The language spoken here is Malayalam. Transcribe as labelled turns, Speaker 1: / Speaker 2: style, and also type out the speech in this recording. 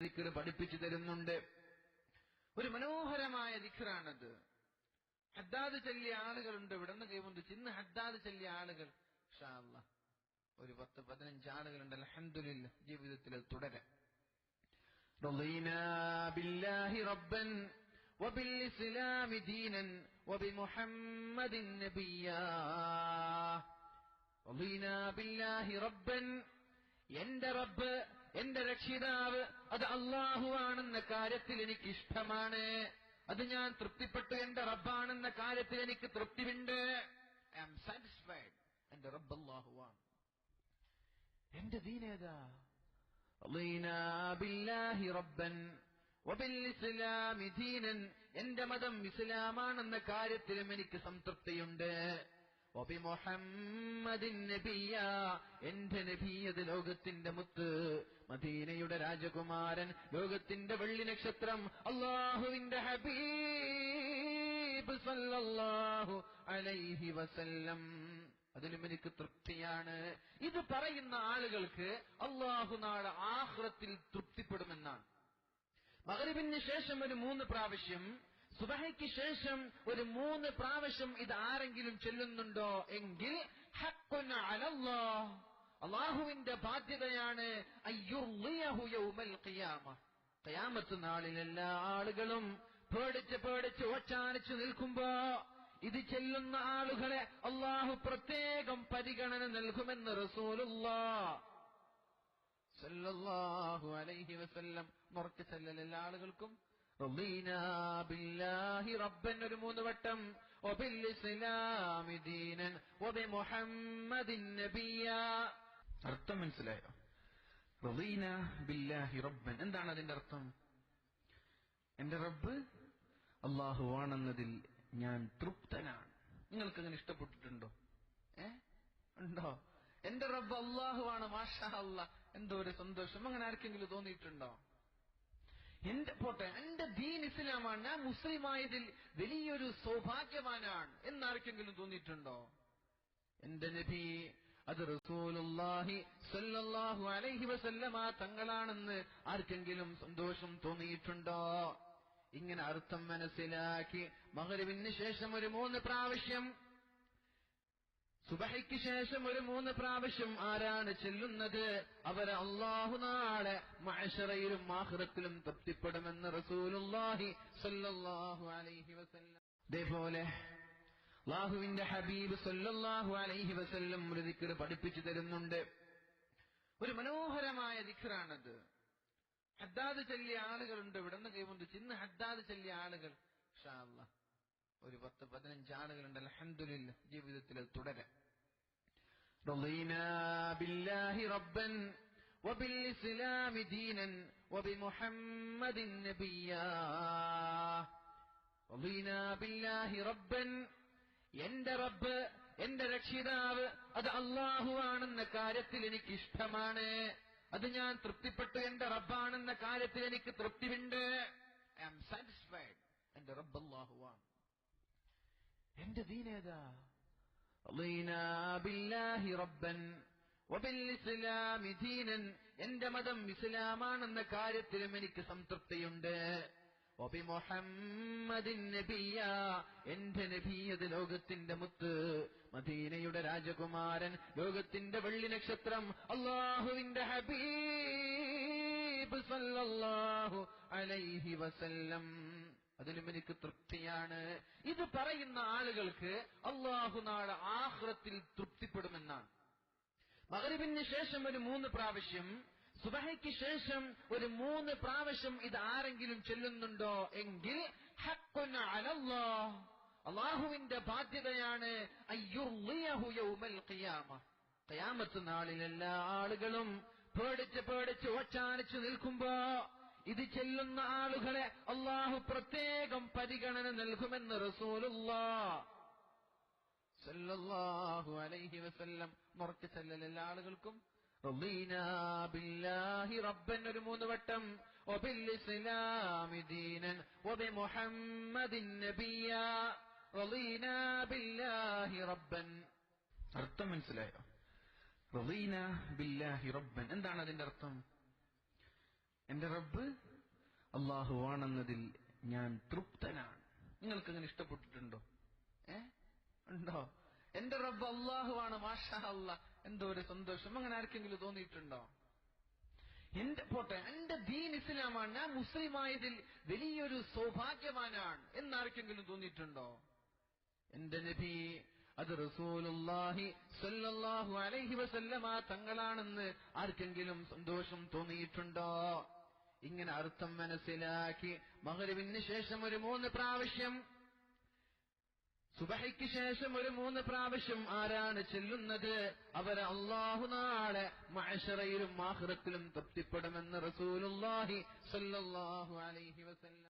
Speaker 1: ദിക്ർ പഠിപ്പിച്ചു തരുന്നുണ്ട്. ഒരു മനോഹരമായ ദിക്റാണത്. ഹദ്ദാദ് ചൊല്ലിയ ആളുകളുണ്ട്. ഇവിടെ നിന്ന് കൈവന്നു ഇന്ന് ഹദ്ദാദ് ചൊല്ലിയ ആളുകൾ ഇൻഷാ അല്ലാഹ് ഒരു 10-15 ആളുകളുണ്ട്. അൽഹംദുലില്ലാഹ് ജീവിതത്തിൽ അത് തുടരാം. റളീനാ ബില്ലാഹി റബ്ബൻ വബിൽ ഇസ്ലാമി ദീനൻ വബിമുഹമ്മദിൻ നബിയ്യാ. റളീനാ ബില്ലാഹി റബ്ബൻ, എന്റെ റബ്ബ്, എന്റെ രക്ഷിതാവ് അത് അല്ലാഹുവാണെന്ന കാര്യത്തിൽ എനിക്ക് ഇഷ്ടമാണ്. അത് ഞാൻ തൃപ്തിപ്പെട്ടു. എന്റെ റബ്ബാണെന്ന കാര്യത്തിൽ എനിക്ക് തൃപ്തിയുണ്ട്. I am satisfied. എന്റെ റബ്ബ് അല്ലാഹുവാണ്. എന്റെ ദീനേതാ? റളീനാ ബില്ലാഹി റബ്ബൻ വബിൽ ഇസ്ലാമി ദീനൻ, എന്റെ മതം ഇസ്ലാമാണെന്ന കാര്യത്തിലും എനിക്ക് സംതൃപ്തിയുണ്ട്. വബിമുഹമ്മദിൻ നബിയ്യ, എന്റെ നബിയത് ലോകത്തിന്റെ മുത്ത്, മദീനയുടെ രാജകുമാരൻ, ലോകത്തിന്റെ വെള്ളി നക്ഷത്രം, അല്ലാഹുവിന്റെ ഹബീബ് സല്ലല്ലാഹു അലൈഹി വസല്ലം, അതിലും എനിക്ക് തൃപ്തിയാണ്. ഇത് പറയുന്ന ആളുകൾക്ക് അല്ലാഹു നാളെ ആഖിറത്തിൽ തൃപ്തിപ്പെടുമെന്നാണ്. മഗ്രിബിന് ശേഷം ഒരു 3 പ്രാവശ്യം, സുബഹയ്ക്ക് ശേഷം ഒരു 3 പ്രാവശ്യം ഇത് ആരെങ്കിലും ചൊല്ലുന്നുണ്ടോ എങ്കിൽ ഹഖ്ഖുൻ അലല്ലാഹ്, അല്ലാഹുവിന്റെ ബാധ്യതയാണ് അയ്യുർളിയഹു യൗമൽ ഖിയാമ, ഖിയാമത്ത് നാളിൽ എല്ലാ ആളുകളും പേടിച്ച് ഒച്ചാനിച്ചു നിൽക്കുമ്പോ ഇത് ചെല്ലുന്ന ആളുകളെ അല്ലാഹു പ്രത്യേകം പരിഗണന നൽകുമെന്ന് റസൂലുള്ളാഹ് സല്ലല്ലാഹു അലൈഹി വസല്ലം മുറക്ക് ചെല്ലൽ എല്ലാ ആളുകൾക്കും റളീനാ ബില്ലാഹി റബ്ബൻ ഒരു 3 വട്ടം, വബിൽ ഇസ്ലാമി ദീനൻ വബിമുഹമ്മദിൻ നബിയ്യാ. അർത്ഥം മനസ്സിലായോ? റളീനാ ബില്ലാഹി റബ്ബൻ എന്താണ് അതിന്റെ അർത്ഥം? എന്റെ റബ്ബ് അല്ലാഹുവാണെന്നതിൽ ഞാൻ തൃപ്തനാണ്. നിങ്ങൾക്ക് അങ്ങനെ ഇഷ്ടപ്പെട്ടിട്ടുണ്ടോ? ഉണ്ടോ? എന്റെ റബ്ബ് അല്ലാഹുവാണ്, മാഷാ അല്ലാഹ്, എന്തോ ഒരു സന്തോഷം. അങ്ങനെ ആർക്കെങ്കിലും തോന്നിയിട്ടുണ്ടോ? എന്റെ ദീൻ ഇസ്ലാമാണ്, ഞാൻ മുസ്ലിമായതിൽ വലിയൊരു സൗഭാഗ്യവാനാണ് എന്നാർക്കെങ്കിലും തോന്നിയിട്ടുണ്ടോ? എന്റെ നബി അത് റസൂലുള്ളാഹി സ്വല്ലല്ലാഹു അലൈഹി വസല്ലമ തങ്ങളാണെന്ന് ആർക്കെങ്കിലും സന്തോഷം തോന്നിയിട്ടുണ്ടോ? ഇങ്ങനെ അർത്ഥം മനസ്സിലാക്കി മഗ്രിബിന് ശേഷം ഒരു 3 പ്രാവശ്യം, സുബഹയ്ക്ക് ശേഷം ഒരു 3 പ്രാവശ്യം ആരാണ് ചെല്ലുന്നത് അവർ അല്ലാഹു നാളെ മഅ്ശറയിലും ആഖിറത്തിലും തൃപ്തിപ്പെടുമെന്ന് റസൂലുള്ളാഹി സ്വല്ലല്ലാഹു അലൈഹി വസല്ലം. അതേപോലെ അല്ലാഹുവിന്റെ ഹബീബ് സ്വല്ലല്ലാഹു അലൈഹി വസല്ലം ഒരു ദിക്ർ പഠിപ്പിച്ചു തരുന്നുണ്ട്. ഒരു മനോഹരമായ ദിക്റാണത്. ഹദ്ദാദ് ചൊല്ലിയ ആളുകളുണ്ട്. ഇവിടെ നിന്ന് കൈവന്നു ഇന്ന് ഹദ്ദാദ് ചൊല്ലിയ ആളുകൾ ഇൻഷാ അല്ലാഹ് ഒരു 10-15 ആളുകളുണ്ട്. അൽഹംദുലില്ലാഹ് ജീവിതത്തിൽ അത് തുടരാം. റളീനാ ബില്ലാഹി റബ്ബൻ വബിൽ ഇസ്ലാമി ദീനൻ വബിമുഹമ്മദിൻ നബിയ്യാ. റളീനാ ബില്ലാഹി റബ്ബൻ, എന്റെ റബ്ബ്, എന്റെ രക്ഷിതാവ് അത് അല്ലാഹുവാണെന്ന കാര്യത്തിൽ എനിക്ക് ഇഷ്ടമാണ്. അത് ഞാൻ തൃപ്തിപ്പെട്ടു. എന്റെ റബ്ബാണെന്ന കാര്യത്തിൽ എനിക്ക് തൃപ്തിയുണ്ട്. I am satisfied. എന്റെ റബ്ബ് അല്ലാഹുവാണ്. എന്റെ ദീനേതാ? റളീനാ ബില്ലാഹി റബ്ബൻ വബിൽ ഇസ്ലാമി ദീനൻ, എന്റെ മതം ഇസ്ലാമാണെന്ന കാര്യത്തിലും എനിക്ക് സംതൃപ്തിയുണ്ട്. വബിമുഹമ്മദിൻ നബിയ്യാ, എന്റെ നബിയത് ലോകത്തിന്റെ മുത്ത്, മദീനയുടെ രാജകുമാരൻ, ലോകത്തിന്റെ വെള്ളി നക്ഷത്രം, അല്ലാഹുവിന്റെ ഹബീബ് സല്ലല്ലാഹു അലൈഹി വസല്ലം, അതിലും എനിക്ക് തൃപ്തിയാണ്. ഇത് പറയുന്ന ആളുകൾക്ക് അല്ലാഹു നാളെ ആഖിറത്തിൽ തൃപ്തിപ്പെടുമെന്നാണ്. മഗ്രിബിന് ശേഷം ഒരു 3 പ്രാവശ്യം, സുബഹയ്ക്ക് ശേഷം ഒരു 3 പ്രാവശ്യം ഇത് ആരെങ്കിലും ചൊല്ലുന്നുണ്ടോ എങ്കിൽ ഹഖ്ഖുൻ അലല്ലാഹ്, അല്ലാഹുവിന്റെ ബാധ്യതയാണ് അയ്യുർളിയഹു യൗമൽ ഖിയാമ, ഖിയാമത്ത് നാളിൽ എല്ലാ ആളുകളും പേടിച്ച് ഒച്ചാനിച്ചു നിൽക്കുമ്പോ ഇത് ചെല്ലുന്ന ആളുകളെ അല്ലാഹു പ്രത്യേകം പരിഗണന നൽകുമെന്ന് റസൂലുള്ളാഹ് സല്ലല്ലാഹു അലൈഹി വസല്ലം മുറക്ക് ചെല്ലൽ എല്ലാ ആളുകൾക്കും റളീനാ ബില്ലാഹി റബ്ബൻ ഒരു 3 വട്ടം, വബിൽ ഇസ്ലാമി ദീനൻ വബിമുഹമ്മദിൻ നബിയ്യാ. റളീനാ ബില്ലാഹി റബ്ബൻ. അർത്ഥം മനസ്സിലായോ? റളീനാ ബില്ലാഹി റബ്ബൻ എന്താണ് അതിന്റെ അർത്ഥം? എന്റെ റബ്ബ് അള്ളാഹുവാണെന്നതിൽ ഞാൻ തൃപ്തനാണ്. നിങ്ങൾക്ക് അങ്ങനെ ഇഷ്ടപ്പെട്ടിട്ടുണ്ടോ? ഉണ്ടോ? എന്റെ റബ്ബ് അള്ളാഹുവാണ്, മാഷാ അല്ലാഹ്, എന്തോ ഒരു സന്തോഷം. അങ്ങനെ ആർക്കെങ്കിലും തോന്നിയിട്ടുണ്ടോ? എന്റെ ദീൻ ഇസ്ലാമാണ്, ഞാൻ മുസ്ലിമായതിൽ വലിയൊരു സൗഭാഗ്യവാനാണ് എന്നാർക്കെങ്കിലും തോന്നിയിട്ടുണ്ടോ? എന്റെ നബി അത് റസൂലുള്ളാഹി സ്വല്ലല്ലാഹു അലൈഹി വസല്ലമ തങ്ങളാണെന്ന് ആർക്കെങ്കിലും സന്തോഷം തോന്നിയിട്ടുണ്ടോ? ഇങ്ങനെ അർത്ഥം മനസ്സിലാക്കി മഗ്‌രിബിന് ശേഷം ഒരു 3 പ്രാവശ്യം, സുബഹിക്ക് ശേഷം ഒരു 3 പ്രാവശ്യം ആരാണ് ചെല്ലുന്നത് അവരെ അല്ലാഹു നാളെ മഅ്ശറയിലും ആഖിറത്തിലും തൃപ്തിപ്പെടുമെന്ന് റസൂലുള്ളാഹി സ്വല്ലല്ലാഹു അലൈഹി വസല്ലം